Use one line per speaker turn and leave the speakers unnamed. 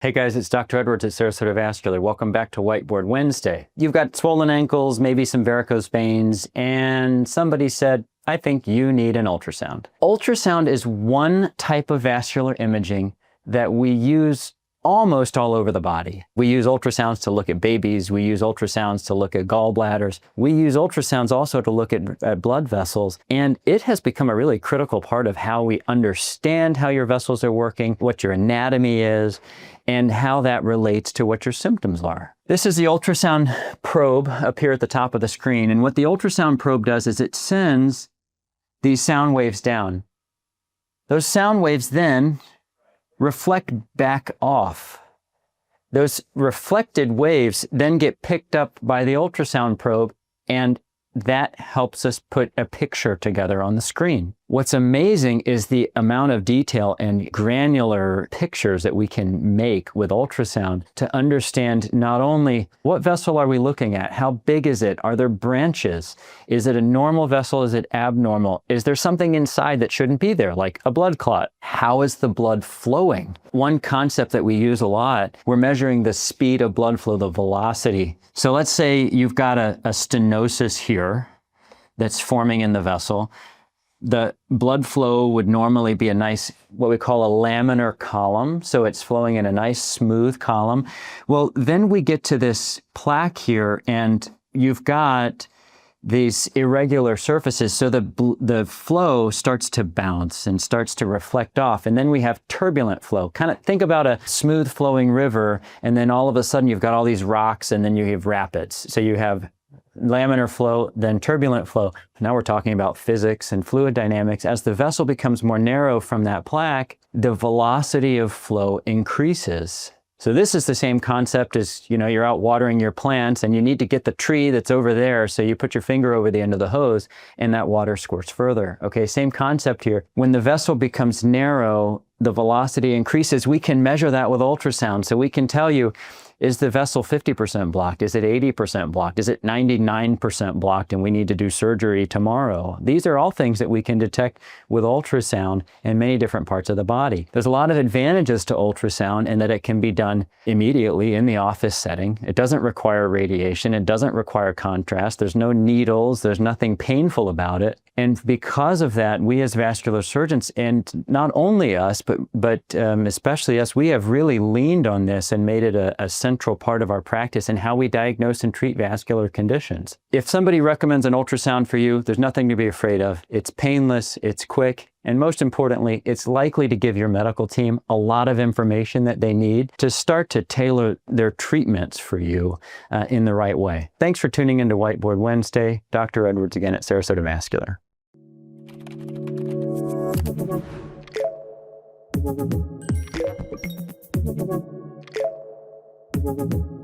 Hey guys, it's Dr. Edwards at Sarasota Vascular. Welcome back to Whiteboard Wednesday. You've got swollen ankles, maybe some varicose veins, and somebody said, I think you need an ultrasound. Ultrasound is one type of vascular imaging that we use almost all over the body. We use ultrasounds to look at babies. We use ultrasounds to look at gallbladders. We use ultrasounds also to look at blood vessels. And it has become a really critical part of how we understand how your vessels are working, what your anatomy is, and how that relates to what your symptoms are. This is the ultrasound probe up here at the top of the screen. And what the ultrasound probe does is it sends these sound waves down. Those sound waves then reflect back off. Those reflected waves then get picked up by the ultrasound probe, and that helps us put a picture together on the screen. What's amazing is the amount of detail and granular pictures that we can make with ultrasound to understand not only what vessel are we looking at, how big is it, are there branches, is it a normal vessel, is it abnormal, is there something inside that shouldn't be there, like a blood clot? How is the blood flowing? One concept that we use a lot, we're measuring the speed of blood flow, the velocity. So let's say you've got a stenosis here that's forming in the vessel. The blood flow would normally be a nice, what we call a laminar column. So it's flowing in a nice smooth column. Well, then we get to this plaque here, and you've got these irregular surfaces. So the flow starts to bounce and starts to reflect off. And then we have turbulent flow. Kind of think about a smooth flowing river, and then all of a sudden you've got all these rocks, and then you have rapids. So you have laminar flow, then turbulent flow. Now we're talking about physics and fluid dynamics. As the vessel becomes more narrow from that plaque, the velocity of flow increases. So this is the same concept as, you're out watering your plants and you need to get the tree that's over there. So you put your finger over the end of the hose and that water squirts further. Okay, same concept here. When the vessel becomes narrow, the velocity increases. We can measure that with ultrasound. So we can tell you, is the vessel 50% blocked? Is it 80% blocked? Is it 99% blocked and we need to do surgery tomorrow? These are all things that we can detect with ultrasound in many different parts of the body. There's a lot of advantages to ultrasound in that it can be done immediately in the office setting. It doesn't require radiation. It doesn't require contrast. There's no needles. There's nothing painful about it. And because of that, we as vascular surgeons, and not only us, but especially us, we have really leaned on this and made it a central part of our practice in how we diagnose and treat vascular conditions. If somebody recommends an ultrasound for you, there's nothing to be afraid of. It's painless, it's quick, and most importantly, it's likely to give your medical team a lot of information that they need to start to tailor their treatments for you in the right way. Thanks for tuning into Whiteboard Wednesday. Dr. Edwards again at Sarasota Vascular. Thank you.